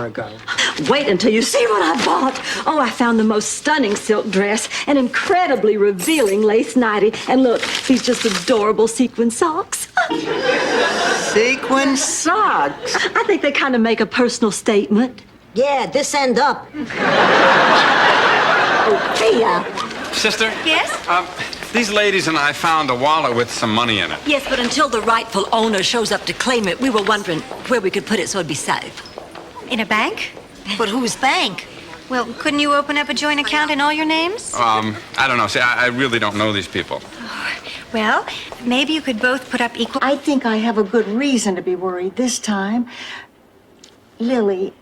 Margot. Wait until you see what I bought. Oh, I found the most stunning silk dress, an incredibly revealing lace nightie, and look, these just adorable sequin socks. Sequin socks? I think they kind of make a personal statement. Yeah, this end up. Oh, Thea. Sister? Yes? These ladies and I found a wallet with some money in it. Yes, but until the rightful owner shows up to claim it, we were wondering where we could put it so it'd be safe. In a bank? But whose bank? Well, couldn't you open up a joint account in all your names? I don't know. See, I really don't know these people. Well, maybe you could both put up equal... I think I have a good reason to be worried this time. Lily,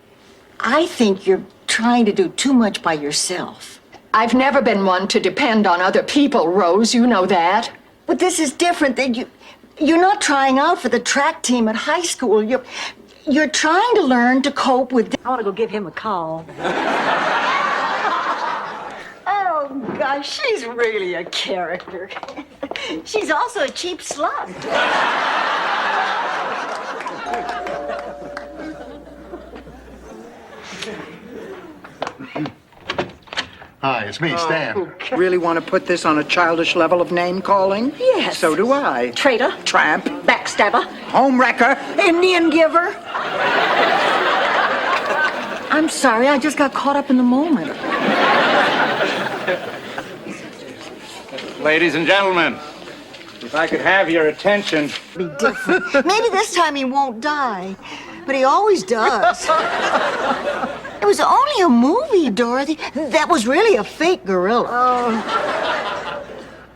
I think you're trying to do too much by yourself. I've never been one to depend on other people, Rose. You know that. But this is different. You're not trying out for the track team at high school. You're trying to learn to cope with... I want to go give him a call. Oh, gosh, she's really a character. She's also a cheap slut. Hi, it's me, Stan. Really want to put this on a childish level of name-calling? Yes. So do I. Traitor. Tramp. Backstabber. Homewrecker. Indian giver. I'm sorry, I just got caught up in the moment. Ladies and gentlemen, if I could have your attention. Be different. Maybe this time he won't die, but he always does. It was only a movie, Dorothy. That was really a fake gorilla.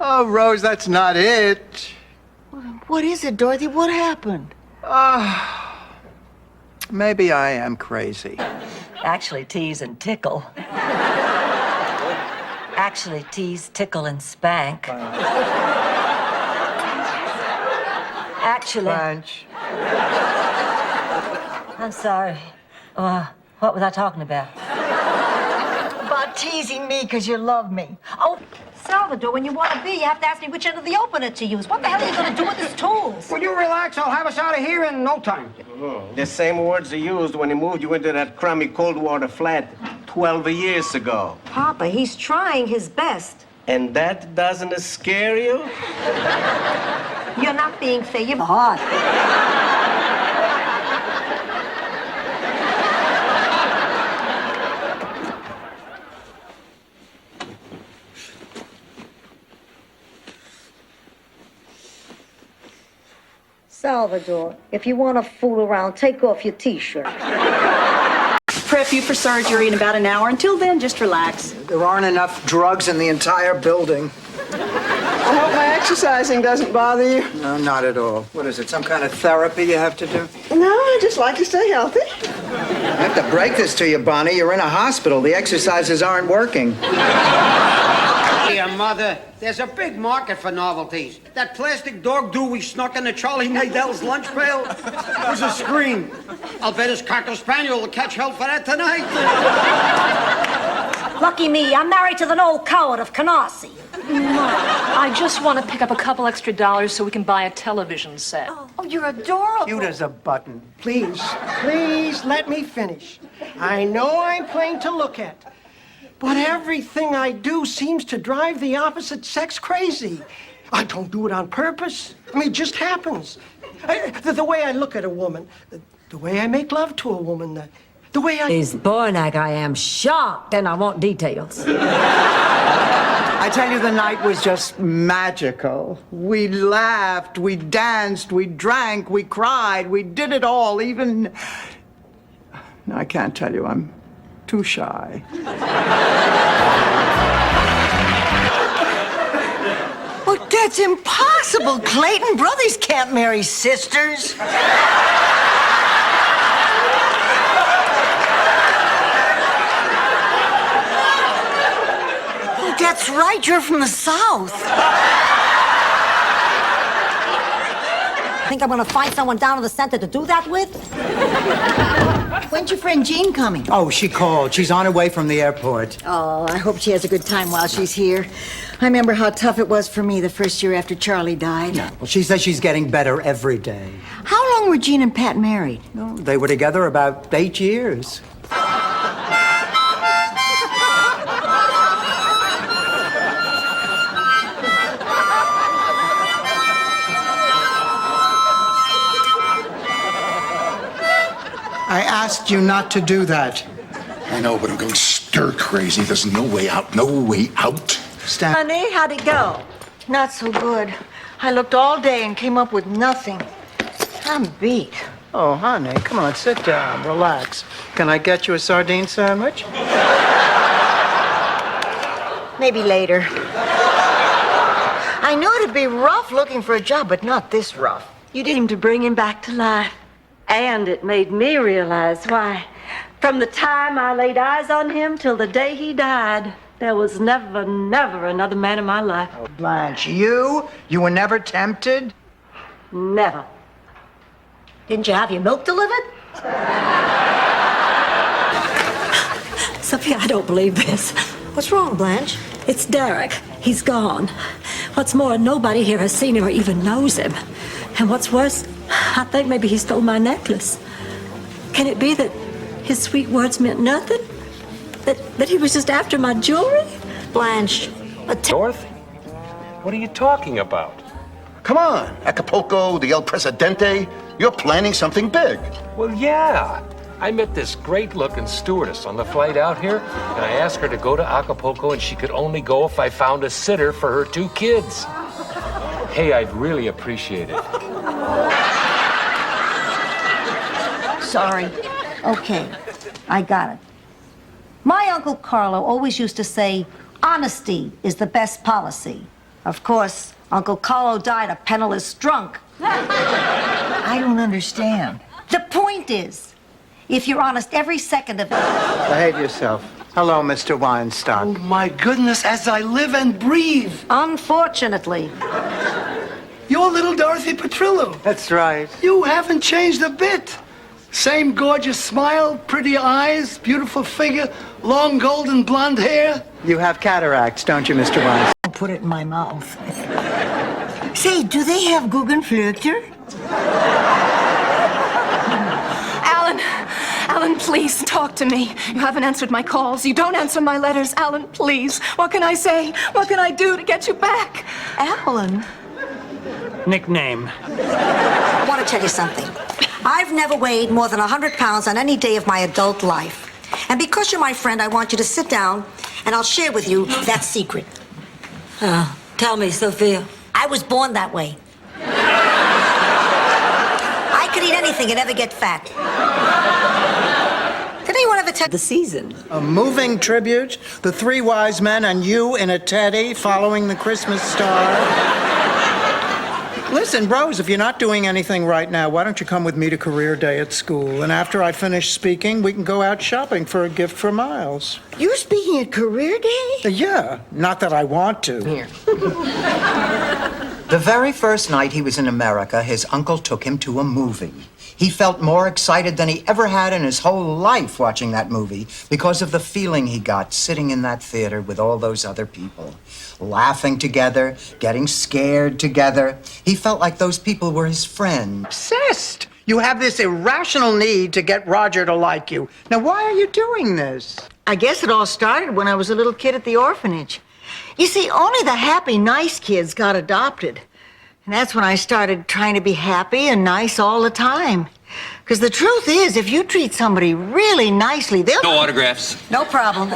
Oh, Rose, that's not it. What is it, Dorothy? What happened? Maybe I am crazy. Actually, tease and tickle. Actually, tease, tickle, and spank. Actually... Blanche. I'm sorry. What was I talking about? About teasing me because you love me. Oh, Salvador, when you want to be, you have to ask me which end of the opener to use. What the hell are you going to do with his tools? Will you relax? I'll have us out of here in no time. The same words they used when he moved you into that crummy cold water flat 12 years ago. Papa, he's trying his best. And that doesn't scare you? You're not being fair. You're hot. Salvador, if you want to fool around, take off your T-shirt. Prep you for surgery in about an hour. Until then, just relax. There aren't enough drugs in the entire building. I hope my exercising doesn't bother you. No, not at all. What is it, some kind of therapy you have to do? No, I just like to stay healthy. I have to break this to you, Bonnie. You're in a hospital. The exercises aren't working. Dear Mother, there's a big market for novelties. That plastic dog do we snuck into Charlie Nadel's lunch pail was a scream. I'll bet his Cocker Spaniel will catch hell for that tonight. Lucky me, I'm married to the old coward of Canarsie. I just want to pick up a couple extra dollars so we can buy a television set. Oh, you're adorable. Cute as a button. Please let me finish. I know I'm plain to look at, but everything I do seems to drive the opposite sex crazy. I don't do it on purpose. I mean, it just happens. The way I look at a woman, the way I make love to a woman, the way I... Is Bornak, I am shocked, and I want details. I tell you, the night was just magical. We laughed, we danced, we drank, we cried, we did it all, even... No, I can't tell you, I'm too shy. But that's impossible, Clayton. Brothers can't marry sisters. That's right, you're from the South. Think I'm gonna find someone down in the center to do that with? When's your friend Jean coming? Oh, she called. She's on her way from the airport. Oh, I hope she has a good time while she's here. I remember how tough it was for me the first year after Charlie died. Well, she says she's getting better every day. How long were Jean and Pat married? Oh, they were together about 8 years. I asked you not to do that. I know, but I'm going stir crazy. There's no way out. No way out. Stan. Honey, how'd it go? Not so good. I looked all day and came up with nothing. I'm beat. Oh, honey, come on, sit down, relax. Can I get you a sardine sandwich? Maybe later. I knew it'd be rough looking for a job, but not this rough. You did him to bring him back to life. And it made me realize why, from the time I laid eyes on him till the day he died, there was never another man in my life. Oh, Blanche, you were never tempted? Never. Didn't you have your milk delivered? Sophia, I don't believe this. What's wrong, Blanche? It's Derek. He's gone. What's more, nobody here has seen him or even knows him. And what's worse, I think maybe he stole my necklace. Can it be that his sweet words meant nothing? That he was just after my jewelry? Blanche, Dorothy, what are you talking about? Come on, Acapulco, the El Presidente. You're planning something big. Well, yeah. I met this great-looking stewardess on the flight out here, and I asked her to go to Acapulco, and she could only go if I found a sitter for her 2 kids. Hey, I'd really appreciate it. sorry. Okay, I got it. My Uncle Carlo always used to say, honesty is the best policy. Of course, Uncle Carlo died a penniless drunk. I don't understand. The point is, if you're honest every second of it... Behave yourself. Hello, Mr. Weinstock. Oh, my goodness, as I live and breathe. Unfortunately. You're little Dorothy Petrillo. That's right. You haven't changed a bit. Same gorgeous smile, pretty eyes, beautiful figure, long golden blonde hair. You have cataracts, don't you, Mr. Weinstock? I'll put it in my mouth. Say, do they have Guggenflöckner? Alan, please talk to me. You haven't answered my calls. You don't answer my letters. Alan, please. What can I say? What can I do to get you back? Alan? Nickname. I want to tell you something. I've never weighed more than 100 pounds on any day of my adult life. And because you're my friend, I want you to sit down and I'll share with you that secret. Tell me, Sophia. I was born that way. I could eat anything and never get fat. Did anyone ever tell The season. A moving tribute, the three wise men and you in a teddy following the Christmas star. Listen, bros, if you're not doing anything right now, why don't you come with me to career day at school? And after I finish speaking, we can go out shopping for a gift for Miles. You're speaking at career day? Yeah, not that I want to. Here. The very first night he was in America, his uncle took him to a movie. He felt more excited than he ever had in his whole life watching that movie because of the feeling he got sitting in that theater with all those other people, laughing together, getting scared together. He felt like those people were his friends. Obsessed! You have this irrational need to get Roger to like you. Now, why are you doing this? I guess it all started when I was a little kid at the orphanage. You see, only the happy, nice kids got adopted. And that's when I started trying to be happy and nice all the time. Because the truth is, if you treat somebody really nicely, they'll... No autographs. No problem.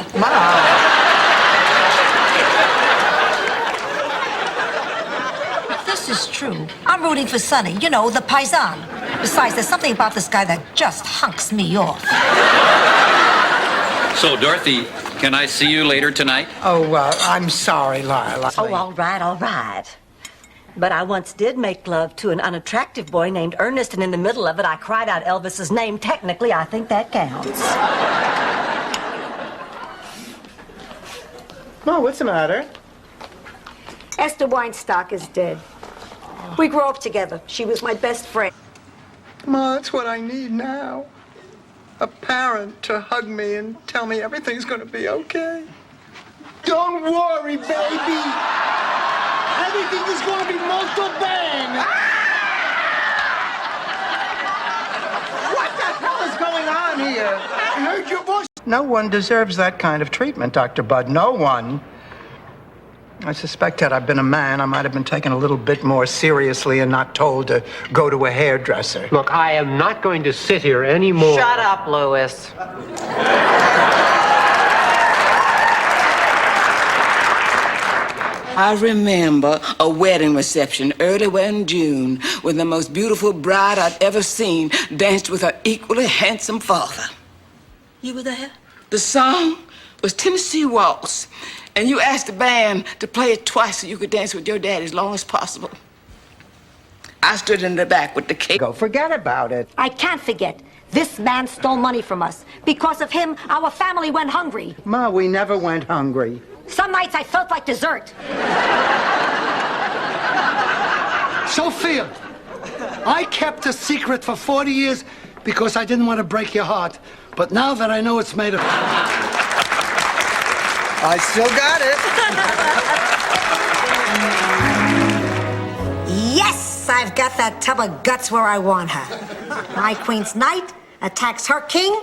This is true. I'm rooting for Sonny, you know, the paisan. Besides, there's something about this guy that just hunks me off. So, Dorothy, can I see you later tonight? Oh, I'm sorry, Lila. Oh, all right. But I once did make love to an unattractive boy named Ernest, and in the middle of it, I cried out Elvis's name. Technically, I think that counts. Oh, what's the matter? Esther Weinstock is dead. We grew up together. She was my best friend. Ma, that's what I need now. a parent to hug me and tell me everything's going to be okay. Don't worry, baby. Everything is going to be molto bene. What the hell is going on here? I heard your voice. No one deserves that kind of treatment, Dr. Budd. No one. I suspect had I been a man, I might have been taken a little bit more seriously and not told to go to a hairdresser. Look, I am not going to sit here anymore. Shut up, Louis. I remember a wedding reception early one June when the most beautiful bride I'd ever seen danced with her equally handsome father. You were there? The song was Tennessee Waltz, and you asked the band to play it twice so you could dance with your dad as long as possible. I stood in the back with the cake. Go forget about it. I can't forget. This man stole money from us. Because of him, our family went hungry. Ma, we never went hungry. Some nights I felt like dessert. Sophia, I kept a secret for 40 years because I didn't want to break your heart. But now that I know it's made of... I still got it. Yes, I've got that tub of guts where I want her. My queen's knight attacks her king.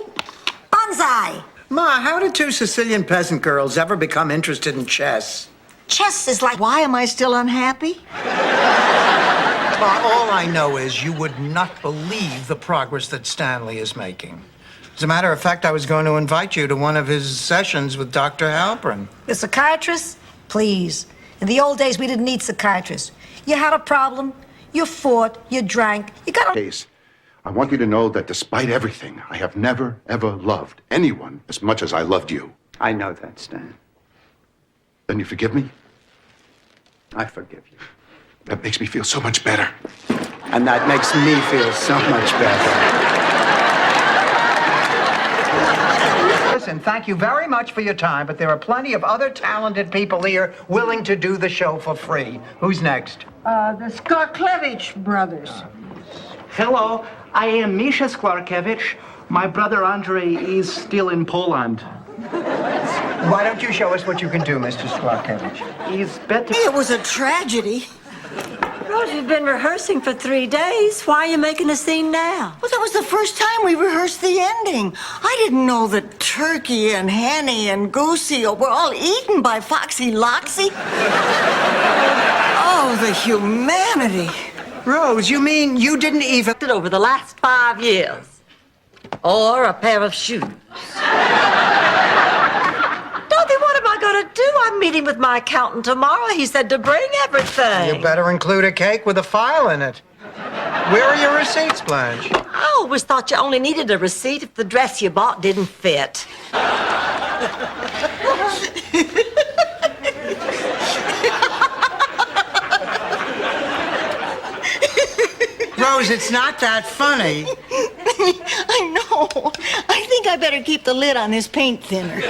Banzai! Ma, how did two Sicilian peasant girls ever become interested in chess? Chess is like, why am I still unhappy? Ma, all I know is you would not believe the progress that Stanley is making. As a matter of fact, I was going to invite you to one of his sessions with Dr. Halpern. The psychiatrist? Please. In the old days, we didn't need psychiatrists. You had a problem, you fought, you drank, you got a... Case, I want you to know that despite everything, I have never, ever loved anyone as much as I loved you. I know that, Stan. Then you forgive me? I forgive you. That makes me feel so much better. And that makes me feel so much better. Listen, thank you very much for your time, but there are plenty of other talented people here willing to do the show for free. Who's next? The Skarklevich brothers. Hello, I am Misha Sklarkevich. My brother Andrei is still in Poland. Why don't you show us what you can do, Mr. Sklarkevich? He's better. It was a tragedy. Rose, you've been rehearsing for 3 days. Why are you making a scene now? Well, that was the first time we rehearsed the ending. I didn't know that Turkey and Henny and Goosey were all eaten by Foxy Loxy. Oh, the humanity. Rose, you mean you didn't even... Over the last 5 years. Or a pair of shoes. Dorothy, what am I going to do? I'm meeting with my accountant tomorrow. He said to bring everything. You better include a cake with a file in it. Where are your receipts, Blanche? I always thought you only needed a receipt if the dress you bought didn't fit. Rose, it's not that funny. I know. I think I better keep the lid on this paint thinner.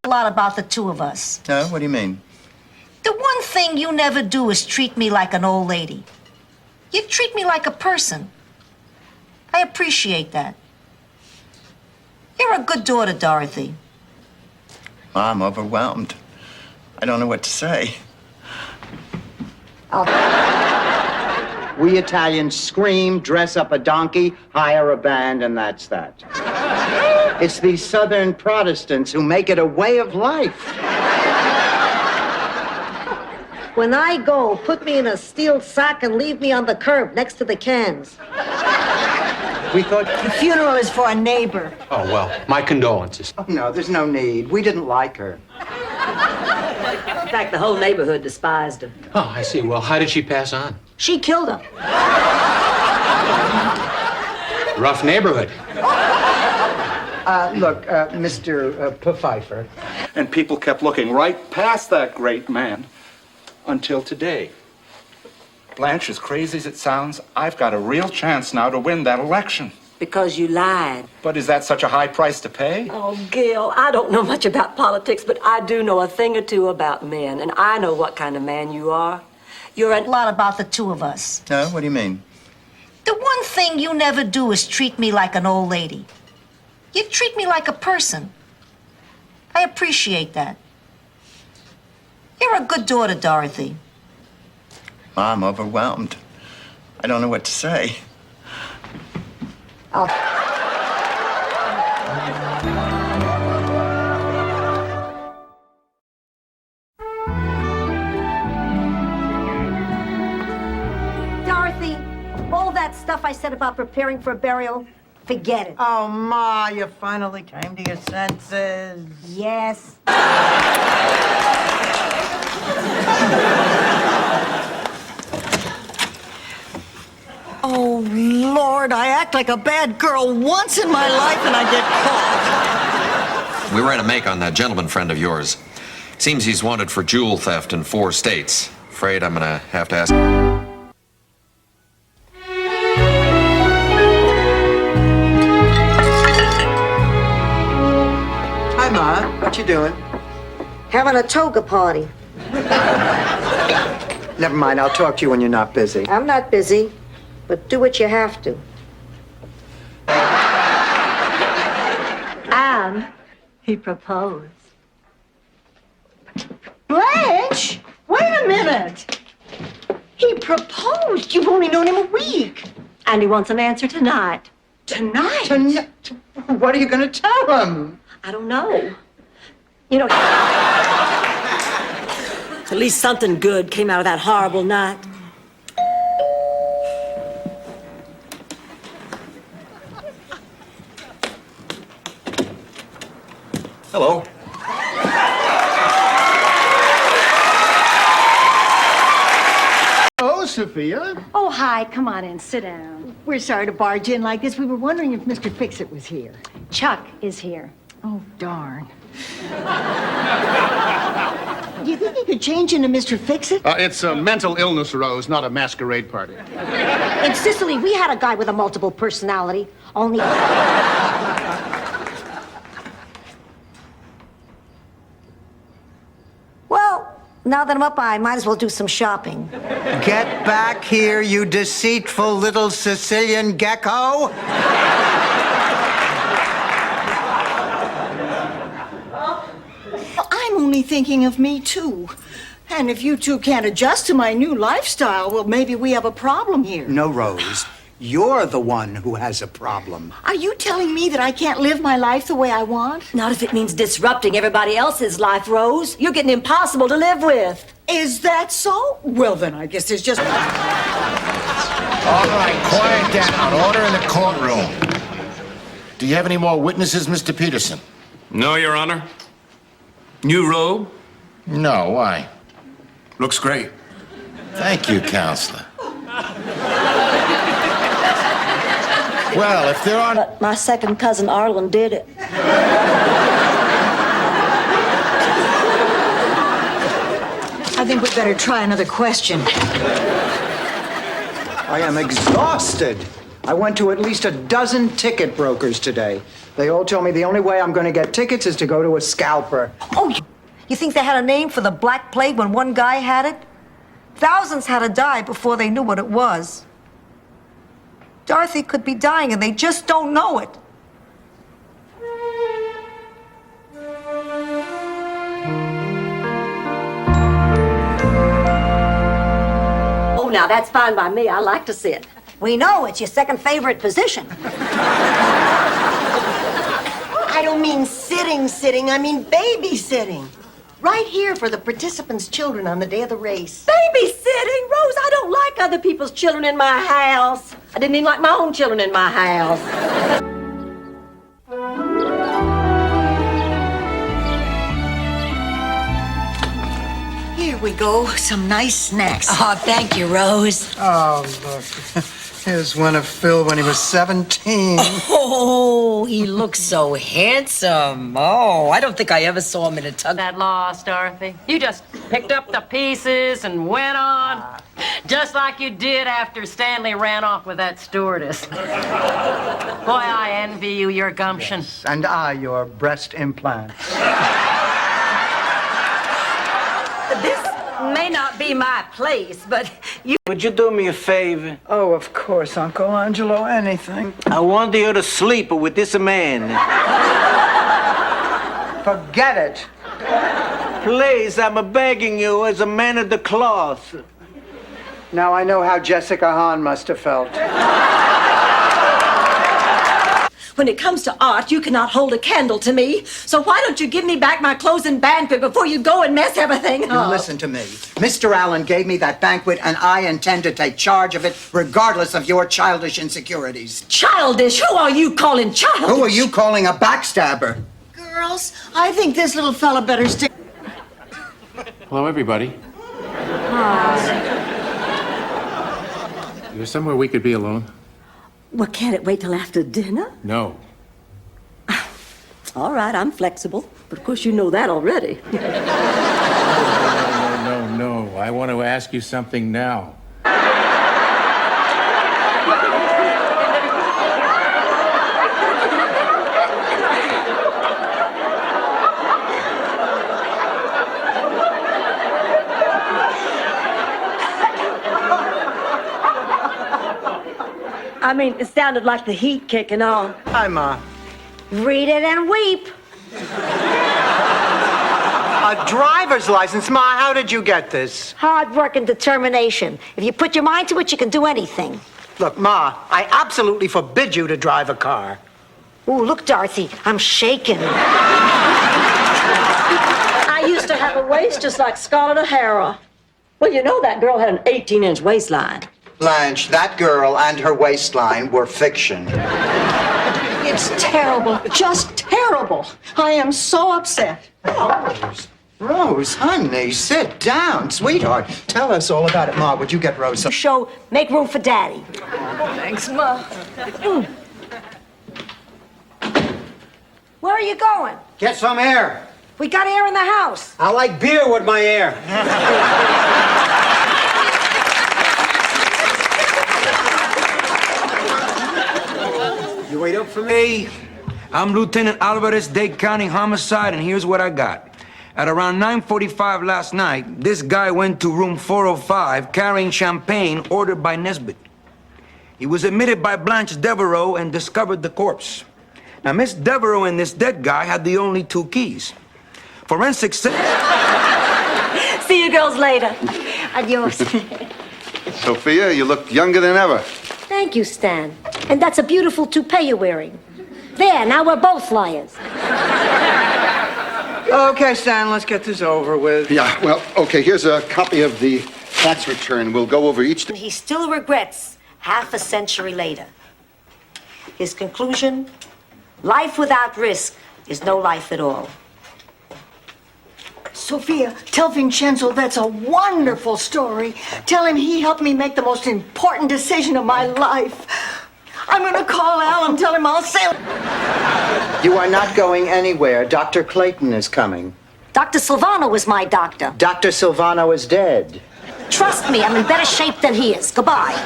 A lot about the two of us. No? What do you mean? The one thing you never do is treat me like an old lady. You treat me like a person. I appreciate that. You're a good daughter, Dorothy. I'm overwhelmed. I don't know what to say. We Italians scream, dress up a donkey, hire a band, and that's that. It's these Southern Protestants who make it a way of life. When I go, put me in a steel sack and leave me on the curb next to the cans. We thought... The funeral is for a neighbor. Oh, well, my condolences. Oh, no, there's no need. We didn't like her. In fact, the whole neighborhood despised him. Oh, I see. Well, how did she pass on? She killed him. Rough neighborhood. Look, Mr. Pfeiffer. And people kept looking right past that great man until today. Blanche, as crazy as it sounds, I've got a real chance now to win that election. Because you lied. But is that such a high price to pay? Oh, Gil, I don't know much about politics, but I do know a thing or two about men, and I know what kind of man you are. You're A lot about the two of us. No? What do you mean? The The one thing you never do is treat me like an old lady. You treat me like a person. I appreciate that. You're a good daughter, Dorothy. I'm overwhelmed. I don't know what to say. Dorothy, all that stuff I said about preparing for a burial, forget it. Oh, Ma, you finally came to your senses. Yes. Oh, Lord, I act like a bad girl once in my life and I get caught. We ran a make on that gentleman friend of yours. Seems he's wanted for jewel theft in 4 states. Afraid I'm gonna have to ask. Hi, Ma. What you doing? Having a toga party. Never mind. I'll talk to you when you're not busy. I'm not busy, but do what you have to. And he proposed. Blanche, wait a minute. He proposed. You've only known him a week. And he wants an answer tonight. Tonight? What are you going to tell him? I don't know. You know, at least something good came out of that horrible night. Hello. Oh, Sophia. Oh, hi. Come on in. Sit down. We're sorry to barge in like this. We were wondering if Mr. Fixit was here. Chuck is here. Oh, darn. Do you think he could change into Mr. Fixit? It's a mental illness, Rose, not a masquerade party. In Sicily, we had a guy with a multiple personality. Only. Well, now that I'm up, I might as well do some shopping. Get back here, you deceitful little Sicilian gecko! I'm only thinking of me, too. And if you two can't adjust to my new lifestyle, well, maybe we have a problem here. No, Rose. You're the one who has a problem. Are you telling me that I can't live my life the way I want? Not if it means disrupting everybody else's life, Rose. You're getting impossible to live with. Is that so? Well, then I guess there's just... All right, quiet down. Order in the courtroom. Do you have any more witnesses, Mr. Peterson? No, Your Honor. New robe? No, why? Looks great. Thank you, Counselor. Well, if there aren't... But my second cousin Arlen did it. I think we'd better try another question. I am exhausted. I went to at least a dozen ticket brokers today. They all told me the only way I'm going to get tickets is to go to a scalper. Oh, you think they had a name for the Black Plague when one guy had it? Thousands had to die before they knew what it was. Dorothy could be dying and they just don't know it. Oh, now that's fine by me. I like to sit. We know it's your second favorite position. I don't mean sitting. I mean babysitting. Right here for the participants' children on the day of the race. Babysitting? Rose, I don't like other people's children in my house. I didn't even like my own children in my house. Here we go. Some nice snacks. Oh, thank you, Rose. Oh, look. Here's one of Phil when he was 17. Oh, he looks so handsome. Oh, I don't think I ever saw him in a tug. That loss, Dorothy. You just picked up the pieces and went on. Just like you did after Stanley ran off with that stewardess. Boy, I envy you your gumption. Yes, and I, your breast implant. This may not be my place, but Would you do me a favor? Oh, of course, Uncle Angelo, anything. I want you to sleep with this man. Forget it. Please, I'm begging you as a man of the cloth. Now I know how Jessica Hahn must have felt. When it comes to art, you cannot hold a candle to me. So why don't you give me back my clothes and banquet before you go and mess everything You up? listen to me. Mr. Allen gave me that banquet, and I intend to take charge of it, regardless of your childish insecurities. Childish? Who are you calling childish? Who are you calling a backstabber? Girls, I think this little fella better stay. Hello, everybody. Is there somewhere we could be alone? Well, can't it wait till after dinner? No. All right, I'm flexible. But of course you know that already. No. I want to ask you something now. I mean, it sounded like the heat kicking on. Hi, Ma. Read it and weep. A driver's license? Ma, how did you get this? Hard work and determination. If you put your mind to it, you can do anything. Look, Ma, I absolutely forbid you to drive a car. Ooh, look, Dorothy, I'm shaking. I used to have a waist just like Scarlett O'Hara. Well, you know that girl had an 18-inch waistline. Blanche, that girl and her waistline were fiction. It's terrible, just terrible. I am so upset. Rose, honey, sit down. Sweetheart, tell us all about it. Ma, would you get Rose some... Show, make room for Daddy. Thanks, Ma. Where are you going? Get some air. We got air in the house. I like beer with my air. You wait up for me? I'm Lieutenant Alvarez, Dade County Homicide, and here's what I got. At around 9:45 last night, this guy went to room 405 carrying champagne ordered by Nesbitt. He was admitted by Blanche Devereaux and discovered the corpse. Now, Miss Devereaux and this dead guy had the only two keys. Forensics said... See you girls later. Adios. Sophia, you look younger than ever. Thank you, Stan. And that's a beautiful toupee you're wearing. There, now we're both liars. Okay, Stan, let's get this over with. Yeah, well, okay, here's a copy of the tax return. We'll go over each... He still regrets half a century later. His conclusion, life without risk is no life at all. Sophia, tell Vincenzo that's a wonderful story. Tell him he helped me make the most important decision of my life. I'm gonna call Al and tell him I'll sail. You are not going anywhere. Dr. Clayton is coming. Dr. Silvano is my doctor. Dr. Silvano is dead. Trust me, I'm in better shape than he is. Goodbye.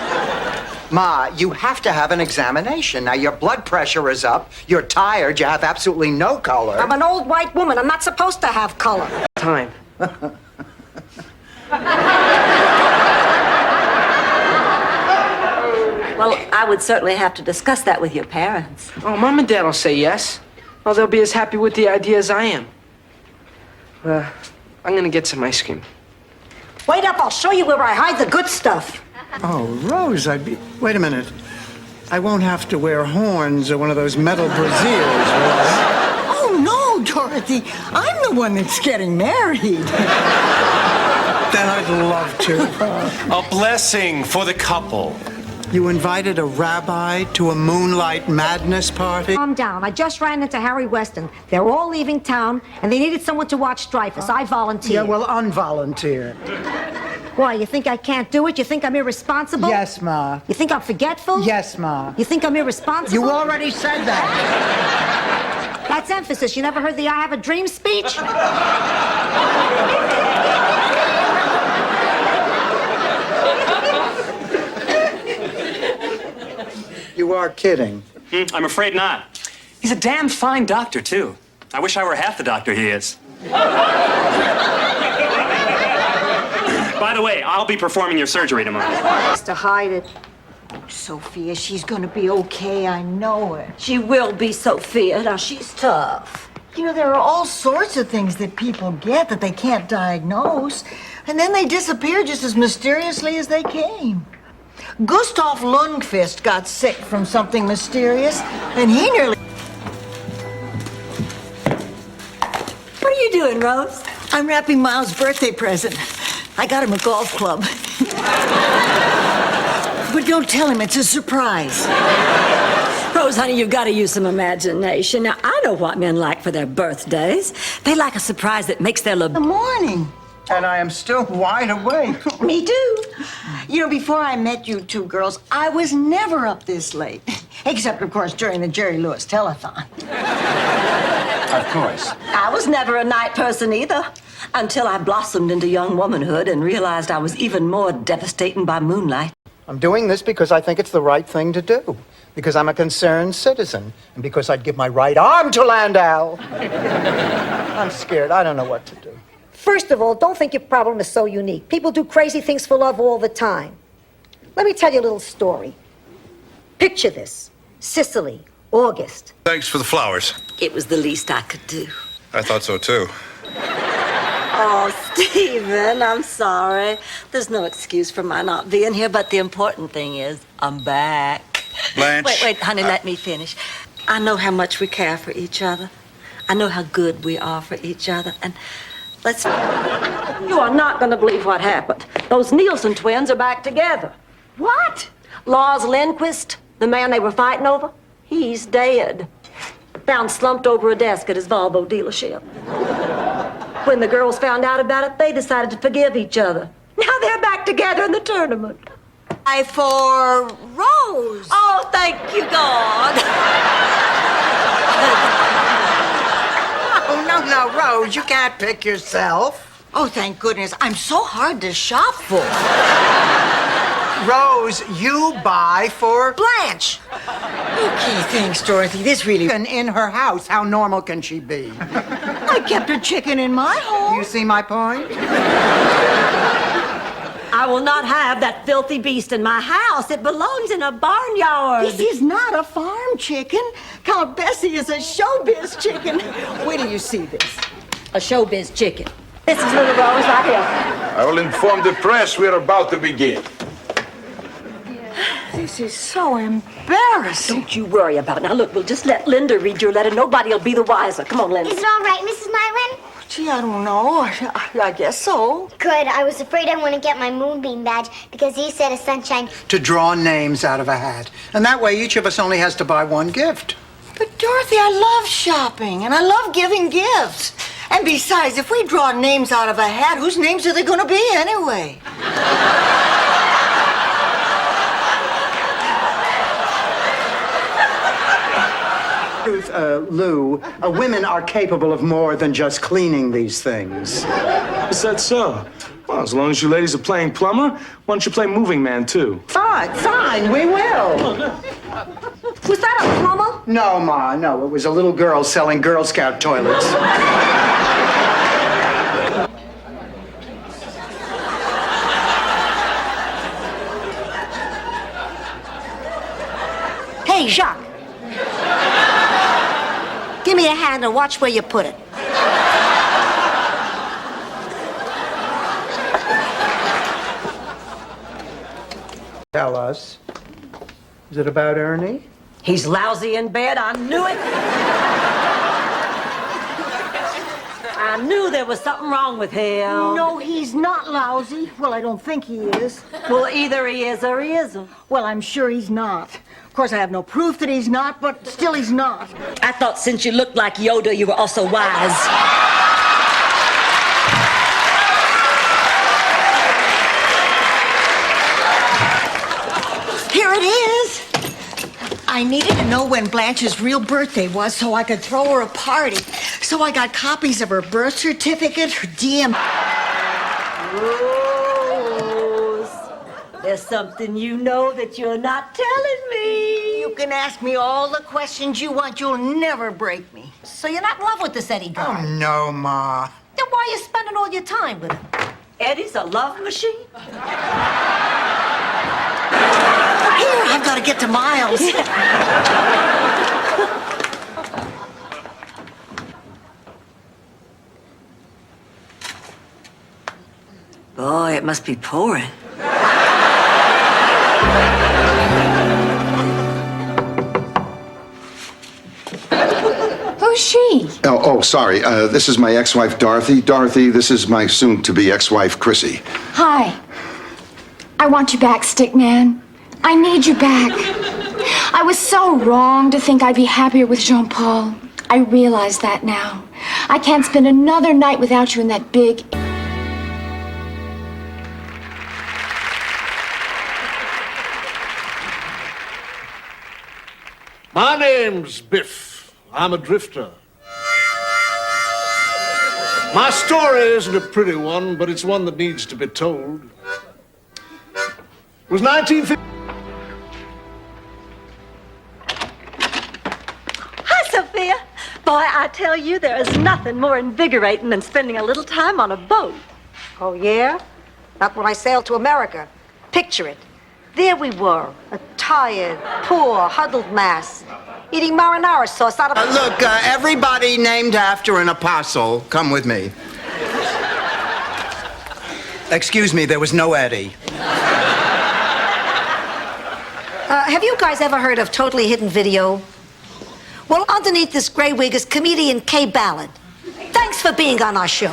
Ma, you have to have an examination. Now, your blood pressure is up. You're tired. You have absolutely no color. I'm an old white woman. I'm not supposed to have color. Time. Well, I would certainly have to discuss that with your parents. Oh, Mom and Dad will say yes. Well, they'll be as happy with the idea as I am. I'm gonna get some ice cream. Wait up, I'll show you where I hide the good stuff. Oh, Rose, Wait a minute. I won't have to wear horns or one of those metal brassieres, will I? Oh, no, Dorothy. I'm the one that's getting married. Then I'd love to. A blessing for the couple. You invited a rabbi to a moonlight madness party? Calm down. I just ran into Harry Weston. They're all leaving town, and they needed someone to watch Dreyfus. I volunteered. Yeah, well, unvolunteer. Why, you think I can't do it? You think I'm irresponsible? Yes, Ma. You think I'm forgetful? Yes, Ma. You think I'm irresponsible? You already said that. That's emphasis. You never heard the I have a dream speech? You are kidding. I'm afraid not. He's a damn fine doctor, too. I wish I were half the doctor he is. By By the way, I'll be performing your surgery tomorrow. Has to hide it. Sophia, she's gonna be okay. I know it. She will be, Sophia. Now, she's tough. You know, there are all sorts of things that people get that they can't diagnose, and then they disappear just as mysteriously as they came. Gustav Lundqvist got sick from something mysterious, and he nearly... What are you doing, Rose? I'm wrapping Miles' birthday present. I got him a golf club. But don't tell him, it's a surprise. Rose, honey, you've got to use some imagination. Now, I know what men like for their birthdays. They like a surprise that makes their The morning. And I am still wide awake. Me too. You know, before I met you two girls, I was never up this late. Except, of course, during the Jerry Lewis telethon. Of course. I was never a night person either, until I blossomed into young womanhood and realized I was even more devastating by moonlight. I'm doing this because I think it's the right thing to do. Because I'm a concerned citizen. And because I'd give my right arm to Landau. I'm scared. I don't know what to do. First of all, don't think your problem is so unique. People do crazy things for love all the time. Let me tell you a little story. Picture this. Sicily, August. Thanks for the flowers. It was the least I could do. I thought so too. Oh, Stephen, I'm sorry. There's no excuse for my not being here, but the important thing is I'm back. Blanche. Wait, honey, let me finish. I know how much we care for each other. I know how good we are for each other, and let's... You are not going to believe what happened. Those Nielsen twins are back together. What? Lars Lindquist, the man they were fighting over, he's dead. Found slumped over a desk at his Volvo dealership. When the girls found out about it, they decided to forgive each other. Now they're back together in the tournament. For Rose. Oh, thank you, God. Oh, no, Rose, you can't pick yourself. Oh, thank goodness. I'm so hard to shop for. Rose, you buy for Blanche. Okay, thanks, Dorothy. This really... And in her house, how normal can she be? I kept a chicken in my home. You see my point? I will not have that filthy beast in my house. It belongs in a barnyard. This is not a farm chicken. Count Bessie is a showbiz chicken. Wait till you see this. A showbiz chicken. This is little Rose right here. I will inform the press we're about to begin. This is so embarrassing. Don't you worry about it. Now, look, we'll just let Linda read your letter. Nobody will be the wiser. Come on, Linda. Is it all right, Mrs. Myron? Gee, I don't know. I guess so. Good. I was afraid I wouldn't get my moonbeam badge because you said a sunshine. To draw names out of a hat. And that way, each of us only has to buy one gift. But, Dorothy, I love shopping, and I love giving gifts. And besides, if we draw names out of a hat, whose names are they going to be anyway? Lou, women are capable of more than just cleaning these things. Is that so? Well, as long as you ladies are playing plumber, why don't you play moving man, too? Fine, we will. Was that a plumber? No, Ma, no. It was a little girl selling Girl Scout toilets. Hey, Jacques. Give me a hand and watch where you put it. Tell us. Is it about Ernie? He's lousy in bed. I knew it. I knew there was something wrong with him. No, he's not lousy. Well, I don't think he is. Well, either he is or he isn't. Well, I'm sure he's not. Of course, I have no proof that he's not, but still he's not. I thought since you looked like Yoda, you were also wise. Here it is. I needed to know when Blanche's real birthday was so I could throw her a party. So I got copies of her birth certificate, her DM. Rose, there's something you know that you're not telling me. You can ask me all the questions you want. You'll never break me. So you're not in love with this Eddie guy? Oh, no, Ma. Then why are you spending all your time with him? Eddie's a love machine? Here, I've got to get to Miles. Boy, it must be pouring. Who's she? Oh, sorry. This is my ex-wife, Dorothy. Dorothy, this is my soon-to-be ex-wife, Chrissy. Hi. I want you back, Stickman. I need you back. I was so wrong to think I'd be happier with Jean-Paul. I realize that now. I can't spend another night without you in that big... My name's Biff. I'm a drifter. My story isn't a pretty one, but it's one that needs to be told. It was 1950. Hi, Sophia. Boy, I tell you, there is nothing more invigorating than spending a little time on a boat. Oh, yeah? Not when I sailed to America. Picture it. There we were, a tired, poor, huddled mass, eating marinara sauce out of... Look, everybody named after an apostle, come with me. Excuse me, there was no Eddie. Have you guys ever heard of Totally Hidden Video? Well, underneath this gray wig is comedian Kay Ballard. Thanks for being on our show.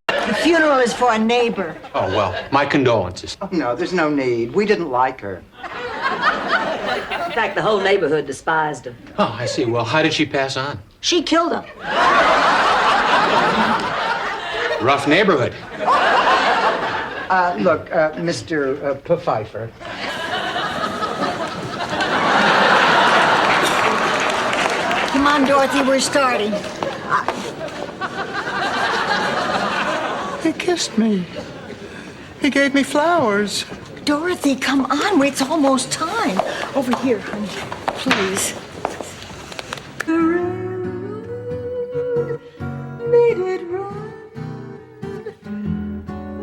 The funeral is for a neighbor. Oh, well, my condolences. Oh, no, there's no need. We didn't like her. In fact, the whole neighborhood despised him. Oh, I see. Well, how did she pass on? She killed him. Rough neighborhood. Look, Mr. Pfeiffer. Come on, Dorothy, we're starting. He kissed me. He gave me flowers. Dorothy, come on. It's almost time. Over here, honey. Please. Made it run,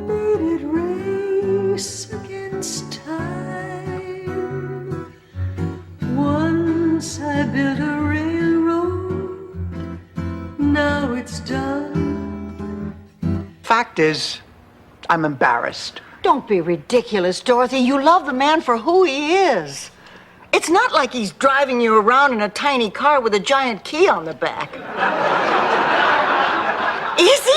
made it race against time. Once I built a railroad, now it's done. Fact is, I'm embarrassed. Don't be ridiculous, Dorothy. You love the man for who he is. It's not like he's driving you around in a tiny car with a giant key on the back. Is he?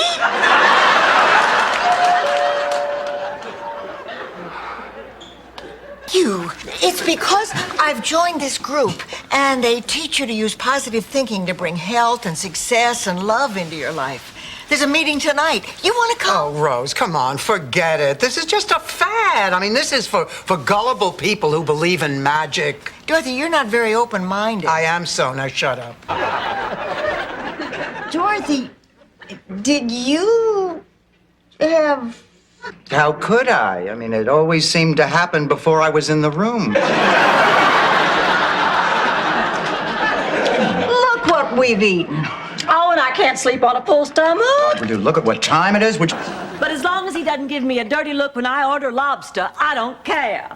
You. It's because I've joined this group, and they teach you to use positive thinking to bring health and success and love into your life. There's a meeting tonight. You want to come? Oh, Rose, come on, forget it. This is just a fad. I mean, this is for gullible people who believe in magic. Dorothy, you're not very open-minded. I am so. Now shut up. Dorothy, did you have... How could I? I mean, it always seemed to happen before I was in the room. Look what we've eaten. Oh, and I can't sleep on a full stomach. Dude, look at what time it is. But as long as he doesn't give me a dirty look when I order lobster, I don't care.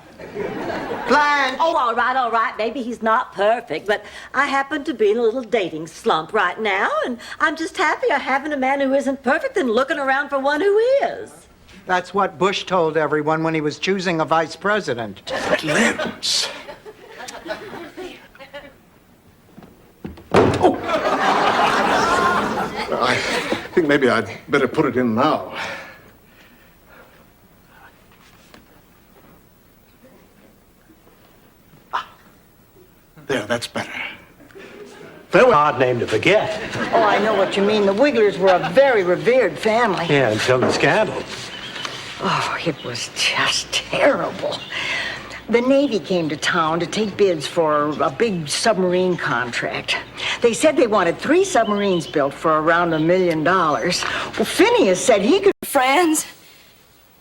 Blanche! Oh, all right. Maybe he's not perfect, but I happen to be in a little dating slump right now, and I'm just happier having a man who isn't perfect than looking around for one who is. That's what Bush told everyone when he was choosing a vice president. Limbs. I think maybe I'd better put it in now. There, that's better. Very odd name to forget. Oh, I know what you mean. The Wigglers were a very revered family. Yeah, until the scandal. Oh, it was just terrible. The Navy came to town to take bids for a big submarine contract. They said they wanted 3 submarines built for around $1 million. Well, Phineas said he could... Friends.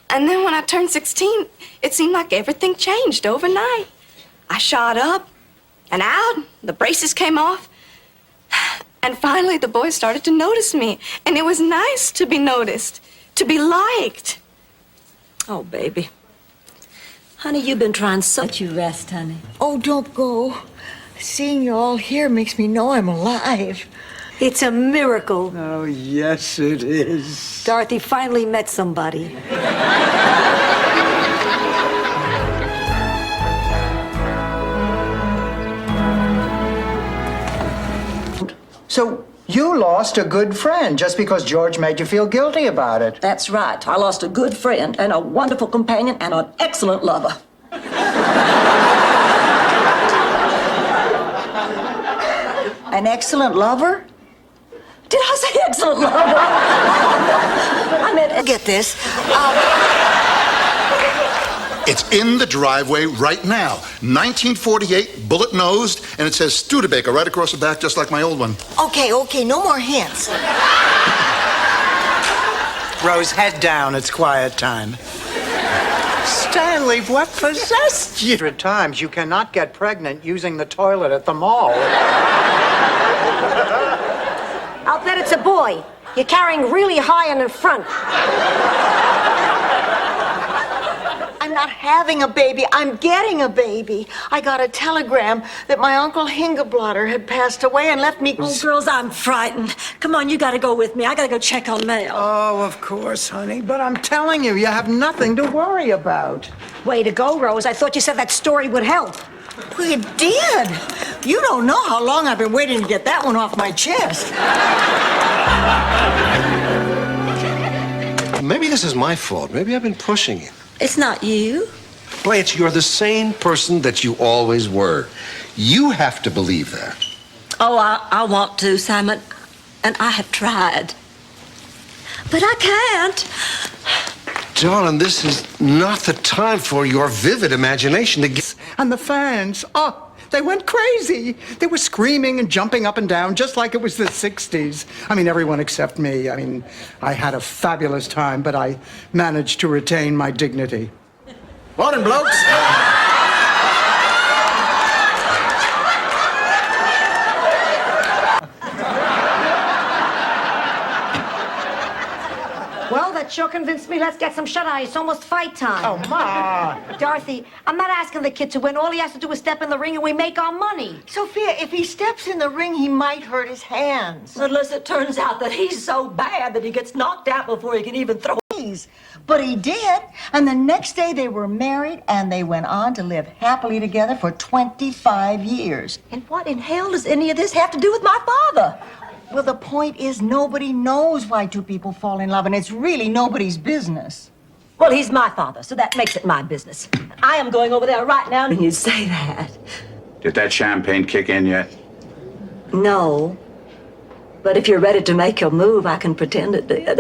And then when I turned 16, it seemed like everything changed overnight. I shot up and out, the braces came off. And finally, the boys started to notice me. And it was nice to be noticed, to be liked. Oh, baby. Honey, you've been trying so much. You rest, honey. Oh, don't go. Seeing you all here makes me know I'm alive. It's a miracle. Oh, yes, it is. Dorothy finally met somebody. So you lost a good friend just because George made you feel guilty about it. That's right. I lost a good friend and a wonderful companion and an excellent lover. An excellent lover? Did I say excellent lover? I meant... Get this. It's in the driveway right now. 1948, bullet-nosed, and it says Studebaker right across the back, just like my old one. Okay, no more hints. Rose, head down. It's quiet time. Stanley, what possessed you? 100 times you cannot get pregnant using the toilet at the mall. I'll bet it's a boy. You're carrying really high in the front. I'm not having a baby. I'm getting a baby. I got a telegram that my Uncle Hingablotter had passed away and left me... Oh, girls, I'm frightened. Come on, you gotta go with me. I gotta go check on Mel. Oh, of course, honey. But I'm telling you, you have nothing to worry about. Way to go, Rose. I thought you said that story would help. Well, it did. You don't know how long I've been waiting to get that one off my chest. Maybe this is my fault. Maybe I've been pushing you. It's not you. Blanche, you're the sane person that you always were. You have to believe that. Oh, I want to, Simon. And I have tried. But I can't. Darling, this is not the time for your vivid imagination to get... And the fans, they went crazy. They were screaming and jumping up and down just like it was the 60s. I mean, everyone except me. I mean, I had a fabulous time, but I managed to retain my dignity. Morning, blokes. Well, that sure convinced me. Let's get some shut-eye. It's almost fight time. Oh, Ma. Dorothy, I'm not asking the kid to win. All he has to do is step in the ring and we make our money. Sophia, if he steps in the ring, he might hurt his hands. Unless it turns out that he's so bad that he gets knocked out before he can even throw... But he did. And the next day they were married and they went on to live happily together for 25 years. And what in hell does any of this have to do with my father? Well, the point is nobody knows why two people fall in love, and it's really nobody's business. Well, he's my father, so that makes it my business. I am going over there right now, and you say that. Did that champagne kick in yet? No. But if you're ready to make your move, I can pretend it did.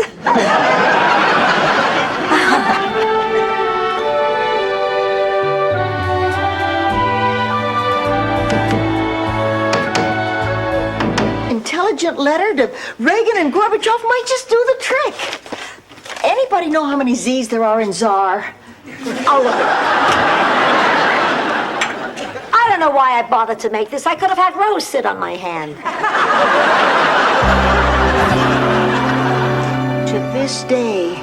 Intelligent letter to Reagan and Gorbachev might just do the trick. Anybody know how many Z's there are in Tsar? Oh, look. I don't know why I bothered to make this. I could have had Rose sit on my hand. To this day.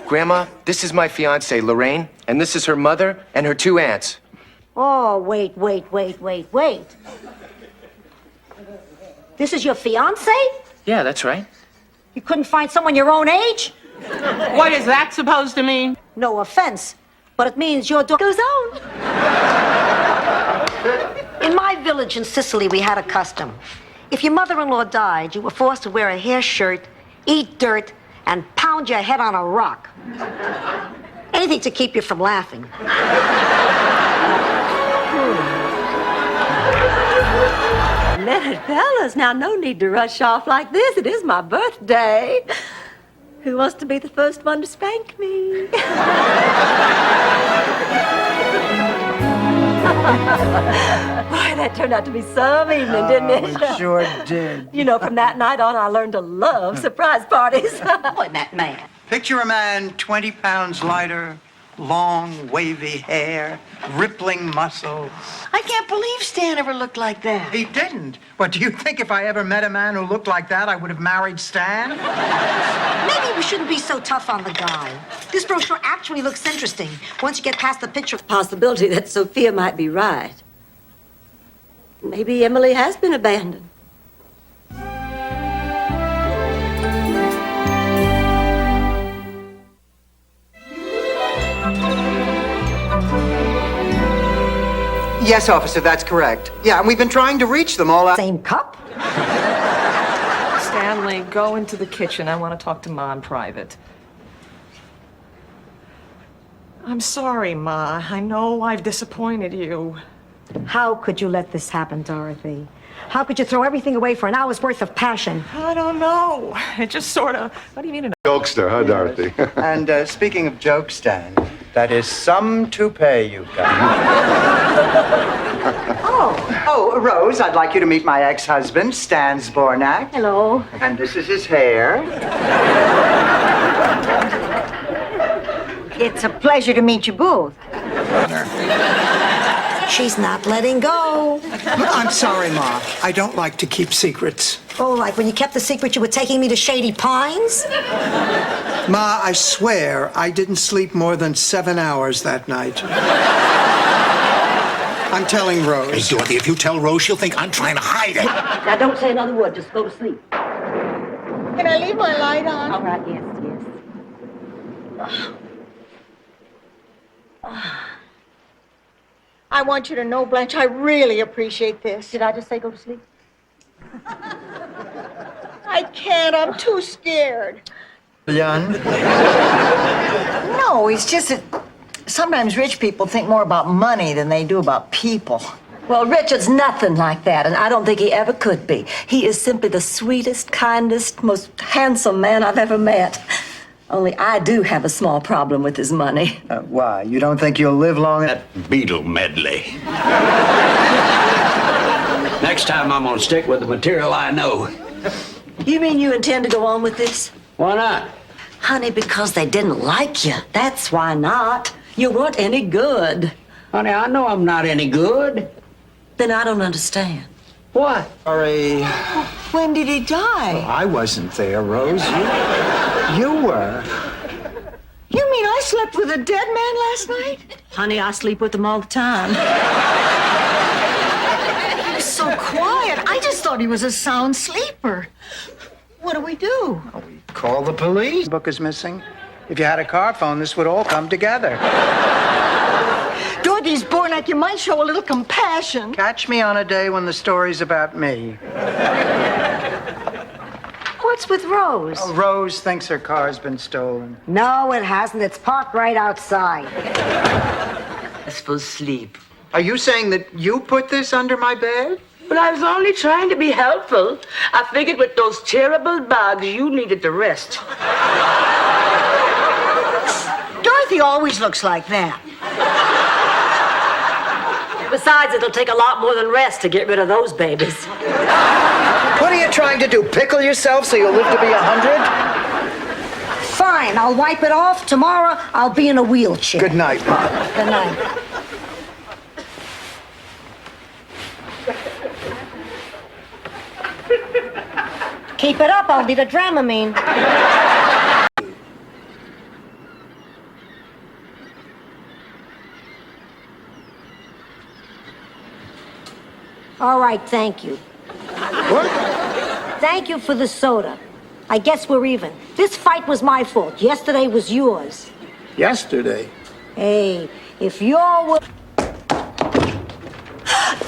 Grandma, this is my fiancée, Lorraine, and this is her mother and her two aunts. Oh, wait. This is your fiancé? Yeah, that's right. You couldn't find someone your own age? What is that supposed to mean? No offense, but it means your door goes on. In my village in Sicily, we had a custom. If your mother-in-law died, you were forced to wear a hair shirt, eat dirt, and pound your head on a rock. Anything to keep you from laughing. Minute, fellas, now no need to rush off like this. It is my birthday. Who wants to be the first one to spank me? Boy, that turned out to be some evening, didn't it? It sure did. You know, from that night on, I learned to love surprise parties. Boy, that man. Picture a man 20 pounds lighter, Long, wavy hair, rippling muscles. I can't believe Stan ever looked like that. He didn't. But do you think if I ever met a man who looked like that, I would have married Stan? Maybe we shouldn't be so tough on the guy. This brochure actually looks interesting. Once you get past the picture. Possibility that Sophia might be right. Maybe Emily has been abandoned. Yes, officer, that's correct. Yeah, and we've been trying to reach them all. Same cup? Stanley, go into the kitchen. I want to talk to Ma in private. I'm sorry, Ma. I know I've disappointed you. How could you let this happen, Dorothy? How could you throw everything away for an hour's worth of passion? I don't know. It just sort of... What do you mean? Jokester, huh, Dorothy? And speaking of jokes, Stan, that is some toupee you've got. Oh, Rose, I'd like you to meet my ex-husband, Stan Zbornak. Hello. And this is his hair. It's a pleasure to meet you both. She's not letting go. I'm sorry, Ma. I don't like to keep secrets. Oh, like when you kept the secret you were taking me to Shady Pines? Ma, I swear I didn't sleep more than 7 hours that night. I'm telling Rose. Hey, Dorothy, if you tell Rose, she'll think I'm trying to hide it. Now, don't say another word. Just go to sleep. Can I leave my light on? All right, yes. I want you to know, Blanche, I really appreciate this. Did I just say go to sleep? I can't. I'm too scared. Jan? No, it's just that sometimes rich people think more about money than they do about people. Well, Richard's nothing like that, and I don't think he ever could be. He is simply the sweetest, kindest, most handsome man I've ever met. Only I do have a small problem with his money. Why? You don't think you'll live long? That Beatle medley. Next time I'm gonna stick with the material I know. You mean you intend to go on with this? Why not? Honey, because they didn't like you. That's why not. You weren't any good. Honey, I know I'm not any good. Then I don't understand. What? Sorry. When did he die? I wasn't there, Rose. You were. You mean I slept with a dead man last night? Honey, I sleep with them all the time. He was so quiet. I just thought he was a sound sleeper. What do we do? Call the police. Book is missing. If you had a car phone, this would all come together. Dorothy Zbornak, you might show a little compassion. Catch me on a day when the story's about me. What's with Rose? Oh, Rose thinks her car's been stolen. No, it hasn't. It's parked right outside. It's for sleep. Are you saying that you put this under my bed? But I was only trying to be helpful. I figured with those terrible bugs, you needed to rest. Dorothy always looks like that. Besides, it'll take a lot more than rest to get rid of those babies. What are you trying to do? Pickle yourself so you'll live to be 100? Fine, I'll wipe it off. Tomorrow, I'll be in a wheelchair. Good night, Ma. Good night. Keep it up, I'll be the Dramamine. All right, thank you. What? Thank you for the soda. I guess we're even. This fight was my fault. Yesterday was yours. Yesterday? Hey, if you're...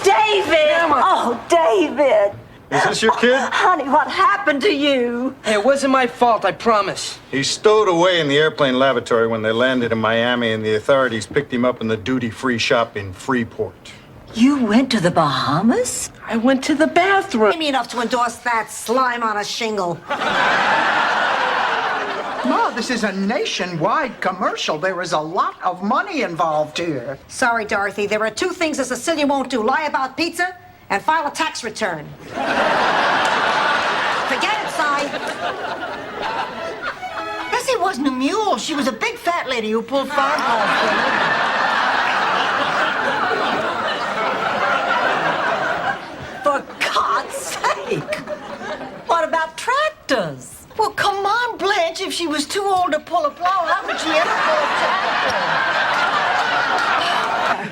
David! Oh, David! Is this your kid? Honey, what happened to you? Hey, it wasn't my fault, I promise. He stowed away in the airplane lavatory when they landed in Miami, and the authorities picked him up in the duty-free shop in Freeport. You went to the Bahamas? I went to the bathroom. Give me enough to endorse that slime on a shingle. Ma, this is a nationwide commercial. There is a lot of money involved here. Sorry, Dorothy. There are two things a Sicilian won't do. Lie about pizza and file a tax return. Forget it, Si. Bessie, wasn't a mule. She was a big fat lady who pulled farm calls for a living. For God's sake! What about tractors? Well, come on, Blanche. If she was too old to pull a plow, how could she ever pull a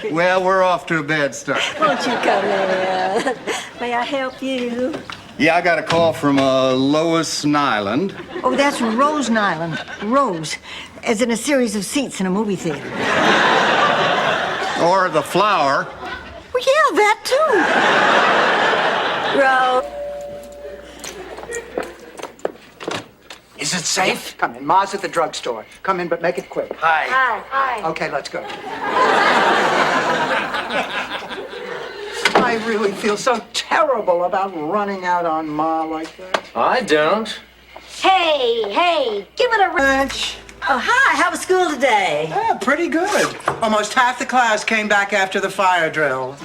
tractor? Well, we're off to a bad start. Won't you come in? May I help you? Yeah, I got a call from Lois Nyland. Oh, that's Rose Nyland. Rose, as in a series of seats in a movie theater. Or the flower. Well, yeah, that too. Rose. Is it safe? Come in. Ma's at the drugstore. Come in, but make it quick. Hi. Hi. Okay, let's go. I really feel so terrible about running out on Ma like that. I don't. Hey, give it a Blanche. Oh, hi. How was school today? Yeah, pretty good. Almost half the class came back after the fire drill.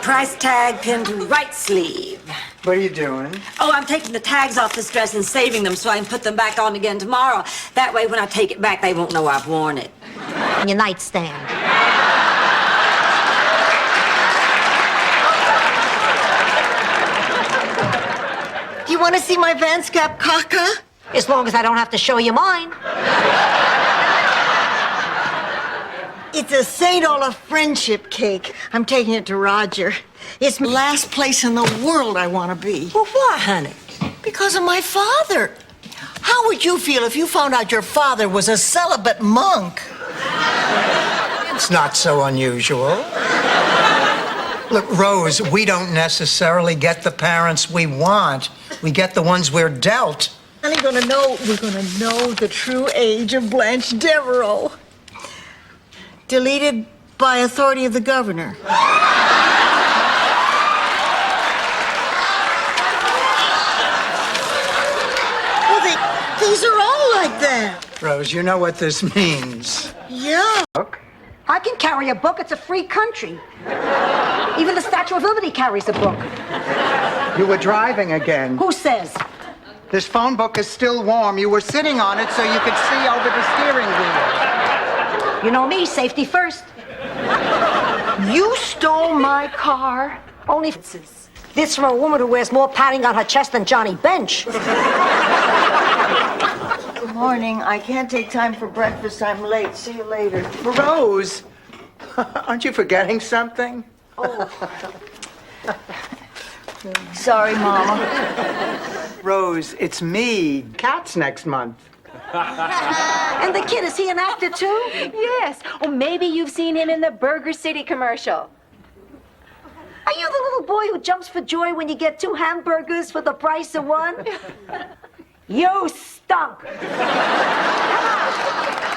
Price tag pinned to right sleeve. What are you doing? Oh, I'm taking the tags off this dress and saving them so I can put them back on again tomorrow. That way, when I take it back, they won't know I've worn it. your nightstand. Do you want to see my Vans Gap caca? As long as I don't have to show you mine. It's a St. Olaf friendship cake. I'm taking it to Roger. It's the last place in the world I want to be. Well, why, honey? Because of my father. How would you feel if you found out your father was a celibate monk? It's not so unusual. Look, Rose, we don't necessarily get the parents we want. We get the ones we're dealt. We're gonna know the true age of Blanche Devereaux. Deleted by authority of the governor. Well, these are all like that. Rose, you know what this means. Yeah. I can carry a book. It's a free country. Even the Statue of Liberty carries a book. You were driving again. Who says? This phone book is still warm. You were sitting on it so you could see over the steering wheel. You know me, safety first. You stole my car? Only this from a woman who wears more padding on her chest than Johnny Bench. Good morning. I can't take time for breakfast. I'm late. See you later. Rose, aren't you forgetting something? Oh. Sorry, Mama. Rose, it's me. Cats next month. And the kid, is he an actor too? Yes. Or maybe you've seen him in the Burger City commercial. Are you the little boy who jumps for joy when you get 2 hamburgers for the price of 1? You stunk. Come on,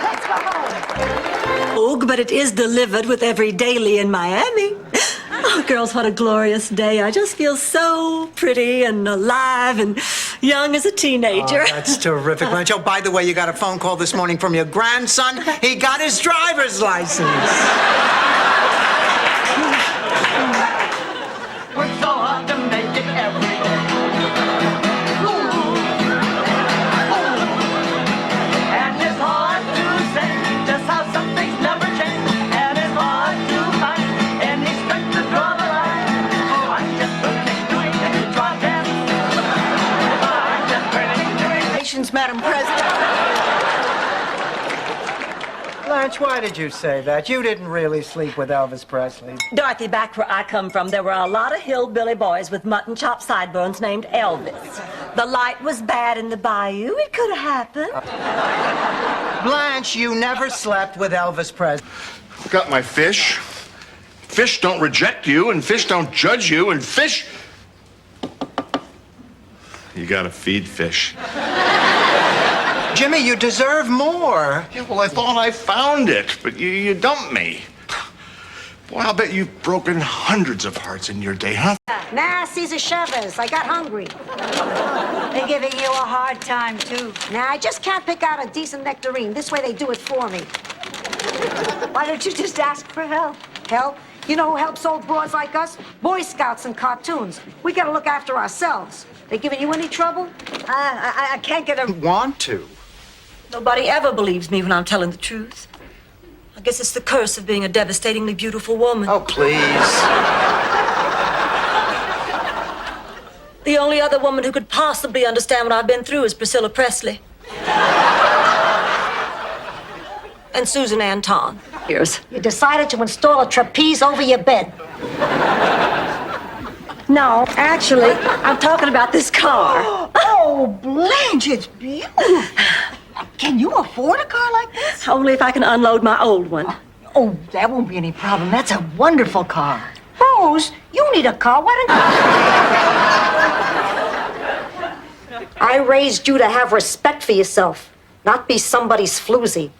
let's go home. Oh, but it is delivered with every daily in Miami. Oh, girls, what a glorious day. I just feel so pretty and alive and young as a teenager. Oh, that's terrific, Blanche. Oh, by the way, you got a phone call this morning from your grandson. He got his driver's license. Work so hard to make it every day. And it's hard to say just how some things never change. And it's hard to find any strength to draw the line. Oh, I'm just burning, doing it, draw dance. I'm just burning, doing it. Congratulations, Madam President. Blanche, why did you say that? You didn't really sleep with Elvis Presley. Dorothy, back where I come from, there were a lot of hillbilly boys with mutton chop sideburns named Elvis. The light was bad in the bayou. It could have happened. Blanche, you never slept with Elvis Presley. Got my fish. Fish don't reject you, and fish don't judge you, and fish... You gotta feed fish. Jimmy, you deserve more. Yeah, well, I thought I found it, but you dumped me. Boy, I'll bet you've broken hundreds of hearts in your day, huh? Nah, Cesar Chavez, I got hungry. They're giving you a hard time, too. Nah, I just can't pick out a decent nectarine. This way they do it for me. Why don't you just ask for help? Help? You know who helps old broads like us? Boy Scouts and cartoons. We gotta look after ourselves. They giving you any trouble? I can't get a... Want to? Nobody ever believes me when I'm telling the truth. I guess it's the curse of being a devastatingly beautiful woman. Oh, please. The only other woman who could possibly understand what I've been through is Priscilla Presley. And Susan Anton. Here's. You decided to install a trapeze over your bed. No, actually, I'm talking about this car. Oh, Blanche, it's beautiful. Can you afford a car like this? Only if I can unload my old one. Oh, that won't be any problem. That's a wonderful car. Rose, you need a car. Why don't you... I raised you to have respect for yourself, not be somebody's floozy.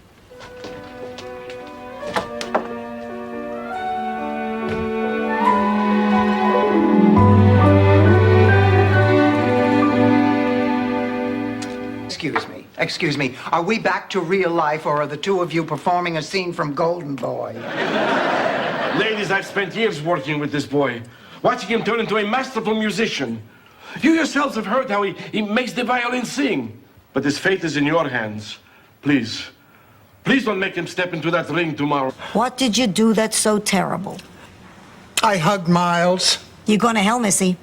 Excuse me. Are we back to real life, or are the two of you performing a scene from Golden Boy? Ladies, I've spent years working with this boy, watching him turn into a masterful musician. You yourselves have heard how he makes the violin sing. But his fate is in your hands. Please don't make him step into that ring tomorrow. What did you do that's so terrible? I hugged Miles. You're going to hell, Missy.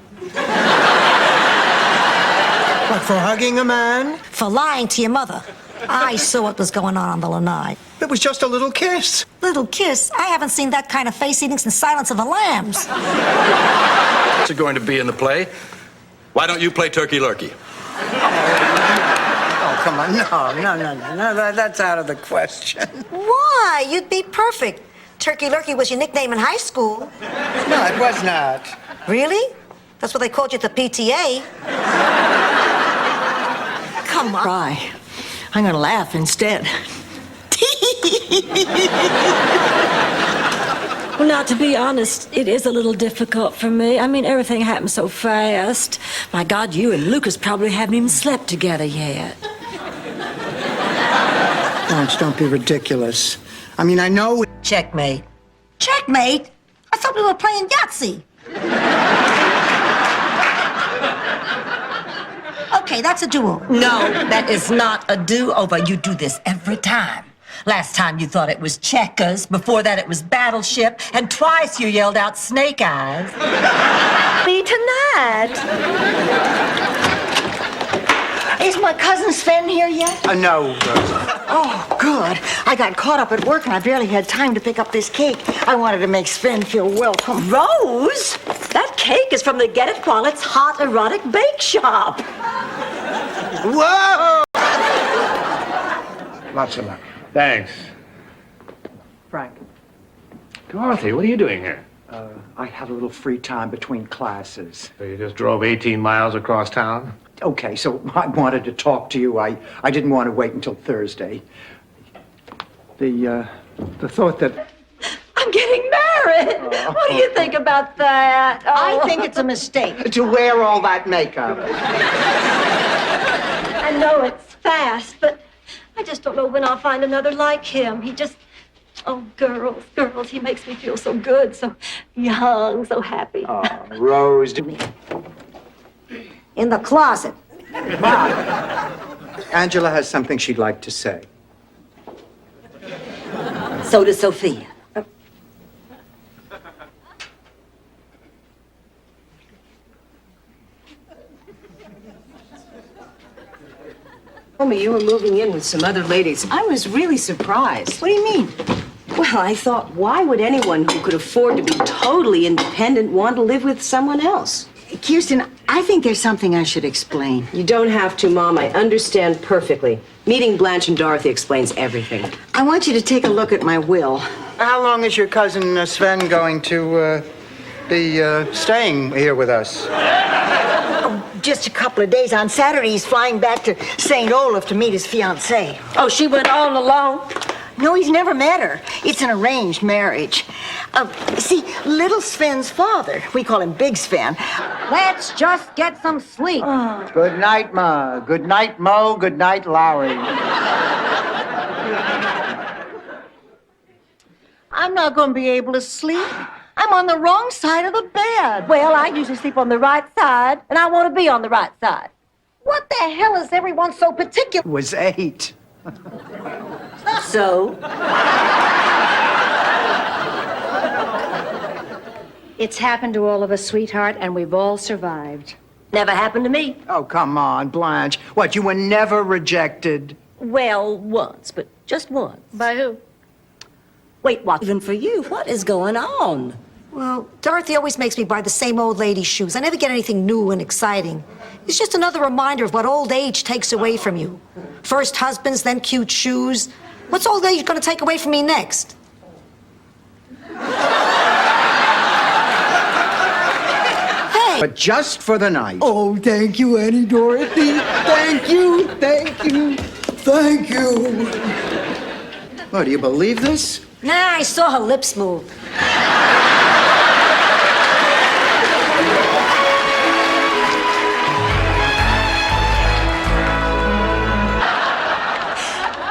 What, for hugging a man? For lying to your mother. I saw what was going on the lanai. It was just a little kiss. Little kiss? I haven't seen that kind of face eating since Silence of the Lambs. You're going to be in the play. Why don't you play Turkey Lurkey? Oh, come on. No, that's out of the question. Why? You'd be perfect. Turkey Lurkey was your nickname in high school. No, it was not. Really? That's what they called you at the PTA. Come on. Cry. I'm gonna laugh instead. Well, now, to be honest, it is a little difficult for me. I mean, everything happened so fast. My God, you and Lucas probably haven't even slept together yet. Blanche, don't be ridiculous. I mean, I know... Checkmate. Checkmate? I thought we were playing Yahtzee. Okay, that's a do-over. No, that is not a do-over. You do this every time. Last time you thought it was checkers. Before that it was battleship. And twice you yelled out snake eyes. Me tonight. Is my cousin Sven here yet? No. Oh, good. I got caught up at work and I barely had time to pick up this cake. I wanted to make Sven feel welcome. Rose? That cake is from the Get It While It's Hot erotic bake shop. Whoa! Lots of luck. Thanks. Frank, Dorothy, what are you doing here? I had a little free time between classes. So you just drove 18 miles across town? Okay, so I wanted to talk to you. I didn't want to wait until Thursday. The thought that... I'm getting married. What do you think about that? Oh. I think it's a mistake. To wear all that makeup. I know it's fast, but I just don't know when I'll find another like him. He just... Oh, girls, he makes me feel so good, so young, so happy. Oh, Rose. In the closet. Angela has something she'd like to say. So does Sophia. Told me you were moving in with some other ladies. I was really surprised. What do you mean? Well, I thought, why would anyone who could afford to be totally independent want to live with someone else? Kirsten, I think there's something I should explain. You don't have to, Mom. I understand perfectly. Meeting Blanche and Dorothy explains everything. I want you to take a look at my will. How long is your cousin Sven going to be staying here with us? Just a couple of days. On Saturday, he's flying back to St. Olaf to meet his fiancée. Oh, she went all alone? No, he's never met her. It's an arranged marriage. See, little Sven's father, we call him Big Sven. Let's just get some sleep. Good night, Ma. Good night, Mo. Good night, Larry. I'm not going to be able to sleep. I'm on the wrong side of the bed. Well, I usually sleep on the right side, and I want to be on the right side. What the hell is everyone so particular? It was 8. So? It's happened to all of us, sweetheart, and we've all survived. Never happened to me. Oh, come on, Blanche. What, you were never rejected? Well, once, but just once. By who? Wait, what? Even for you, what is going on? Well, Dorothy always makes me buy the same old lady's shoes. I never get anything new and exciting. It's just another reminder of what old age takes away from you. First husbands, then cute shoes. What's old age going to take away from me next? But just for the night. Oh, thank you, Annie Dorothy. Thank you, thank you, thank you. Oh, do you believe this? Nah, I saw her lips move.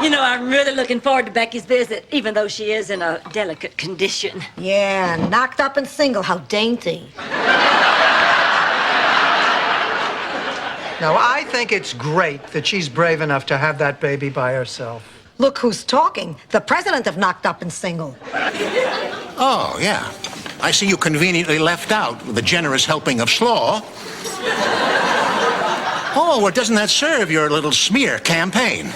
You know, I'm really looking forward to Becky's visit, even though she is in a delicate condition. Yeah, knocked up and single. How dainty. Now, I think it's great that she's brave enough to have that baby by herself. Look who's talking. The president of Knocked Up and Single. Oh, yeah. I see you conveniently left out with a generous helping of slaw. Oh, well, doesn't that serve your little smear campaign?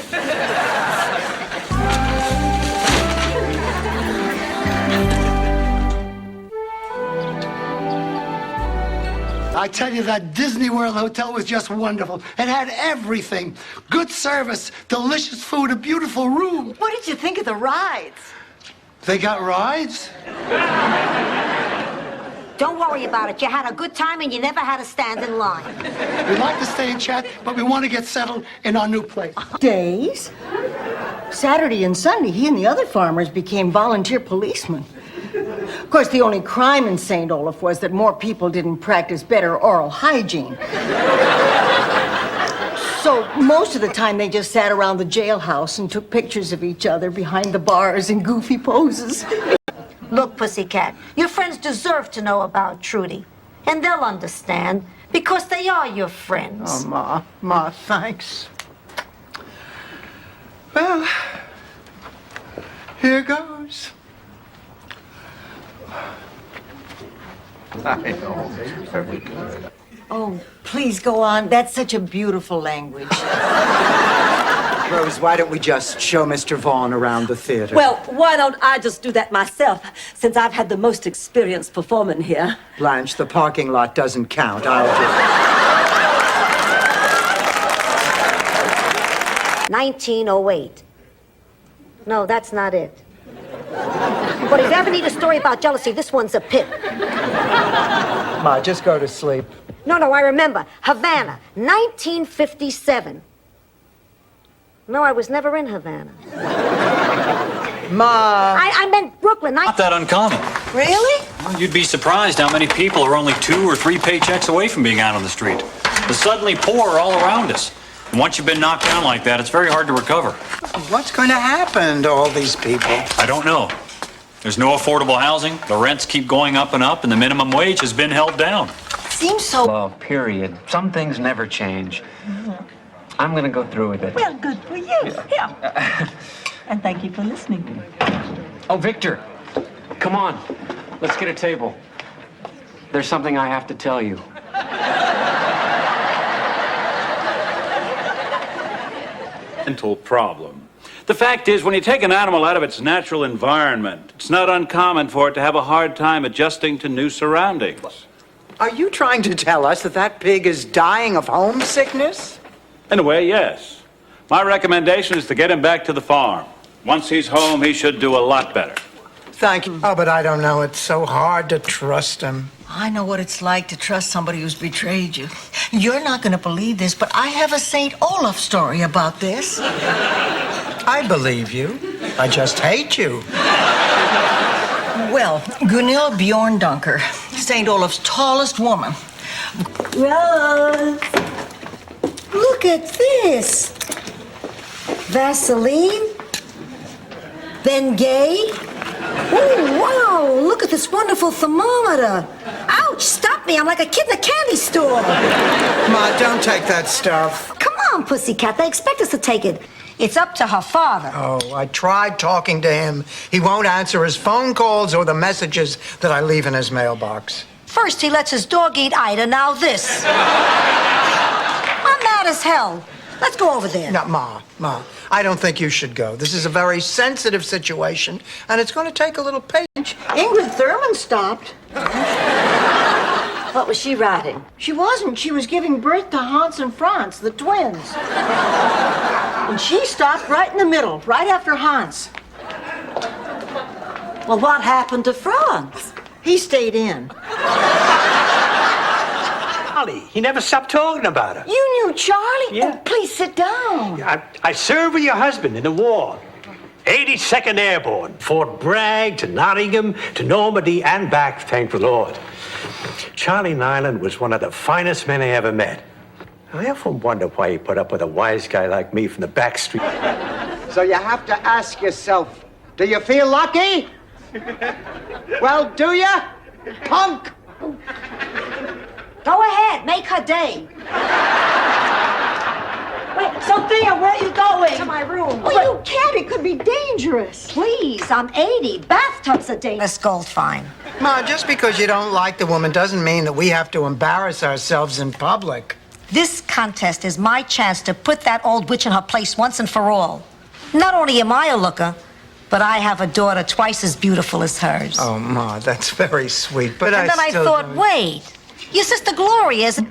I tell you, that Disney World hotel was just wonderful. It had everything. Good service, delicious food, a beautiful room. What did you think of the rides? They got rides? Don't worry about it. You had a good time and you never had to stand in line. We'd like to stay and chat, but we want to get settled in our new place. Days? Saturday and Sunday, he and the other farmers became volunteer policemen. Of course, the only crime in St. Olaf was that more people didn't practice better oral hygiene. So most of the time they just sat around the jailhouse and took pictures of each other behind the bars in goofy poses. Look, Pussycat, your friends deserve to know about Trudy. And they'll understand, because they are your friends. Oh, Ma, thanks. Well, here goes. I know. Very good. Oh, please go on. That's such a beautiful language. Rose, why don't we just show Mr. Vaughn around the theater? Well, why don't I just do that myself, since I've had the most experience performing here? Blanche, the parking lot doesn't count. I'll just... 1908. No, that's not it. But if you ever need a story about jealousy, this one's a pip. Ma, just go to sleep. No, I remember. Havana, 1957. No, I was never in Havana. Ma! I meant Brooklyn. Not that uncommon. Really? Well, you'd be surprised how many people are only 2 or 3 paychecks away from being out on the street. The suddenly poor are all around us. And once you've been knocked down like that, it's very hard to recover. What's going to happen to all these people? I don't know. There's no affordable housing, the rents keep going up, and the minimum wage has been held down. Seems so... Love, period. Some things never change. I'm gonna go through with it. Well, good for you. Yeah. And thank you for listening. Oh, Victor, come on. Let's get a table. There's something I have to tell you. Mental problem. The fact is, when you take an animal out of its natural environment, it's not uncommon for it to have a hard time adjusting to new surroundings. Are you trying to tell us that that pig is dying of homesickness? In a way, yes. My recommendation is to get him back to the farm. Once he's home, he should do a lot better. Thank you. Oh, but I don't know. It's so hard to trust him. I know what it's like to trust somebody who's betrayed you. You're not going to believe this, but I have a St. Olaf story about this. I believe you. I just hate you. Well, Gunhild Bjorndunker, St. Olaf's tallest woman. Rose, look at this. Vaseline, Ben Gay. Oh, wow, look at this wonderful thermometer. Ouch, stop me. I'm like a kid in a candy store. Ma, don't take that stuff. Come on, pussycat. They expect us to take it. It's up to her father. Oh, I tried talking to him. He won't answer his phone calls or the messages that I leave in his mailbox. First, he lets his dog eat Ida, now this. I'm mad as hell. Let's go over there. No, Ma, I don't think you should go. This is a very sensitive situation, and it's going to take a little patience. Ingrid Thurman stopped. What was she writing? She wasn't. She was giving birth to Hans and Franz, the twins. And she stopped right in the middle, right after Hans. Well, what happened to Franz? He stayed in. Charlie, he never stopped talking about her. You knew Charlie? Yeah. Oh, please sit down. I served with your husband in the war. 82nd Airborne. Fort Bragg to Nottingham to Normandy and back, thank the Lord. Charlie Nyland was one of the finest men I ever met. I often wonder why he put up with a wise guy like me from the back street. So you have to ask yourself, do you feel lucky? Well, do you? Punk! Go ahead, make her day. Wait, Sophia, where are you going? To my room. Well, you can't. It could be dangerous. Please, I'm 80. Bathtubs are dangerous. Gold fine. Ma, just because you don't like the woman doesn't mean that we have to embarrass ourselves in public. This contest is my chance to put that old witch in her place once and for all. Not only am I a looker, but I have a daughter twice as beautiful as hers. Oh, Ma, that's very sweet, but And then I thought, wait, your sister Gloria's... And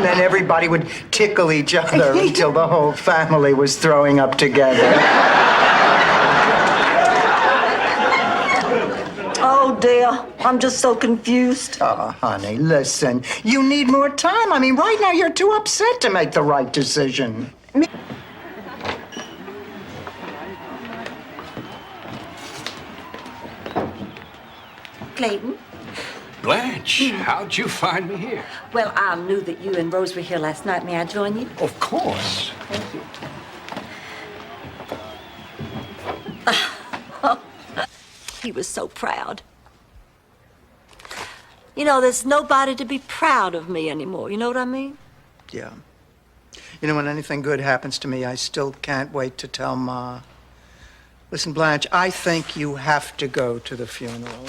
then everybody would tickle each other until the whole family was throwing up together. Oh, dear. I'm just so confused. Oh, honey, listen. You need more time. I mean, right now you're too upset to make the right decision. Clayton? Blanche, how'd you find me here? Well, I knew that you and Rose were here last night. May I join you? Of course. Thank you. He was so proud. You know, there's nobody to be proud of me anymore. You know what I mean? Yeah. You know, when anything good happens to me, I still can't wait to tell Ma. Listen, Blanche, I think you have to go to the funeral.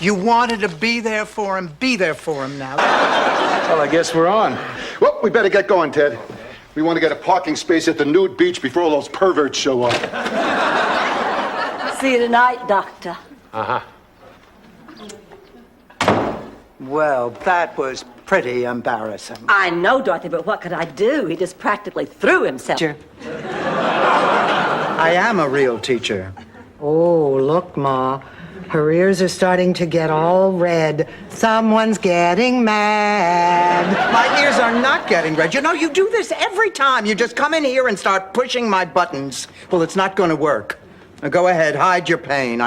You wanted to be there for him. Be there for him now. Well, I guess we're on. Well, we better get going, Ted. We want to get a parking space at the nude beach before all those perverts show up. See you tonight, Doctor. Uh-huh. Well, that was pretty embarrassing. I know, Dorothy, but what could I do? He just practically threw himself. I am a real teacher. Oh, look, Ma. Her ears are starting to get all red. Someone's getting mad. My ears are not getting red. You know, you do this every time. You just come in here and start pushing my buttons. Well, it's not going to work. Now, go ahead, hide your pain.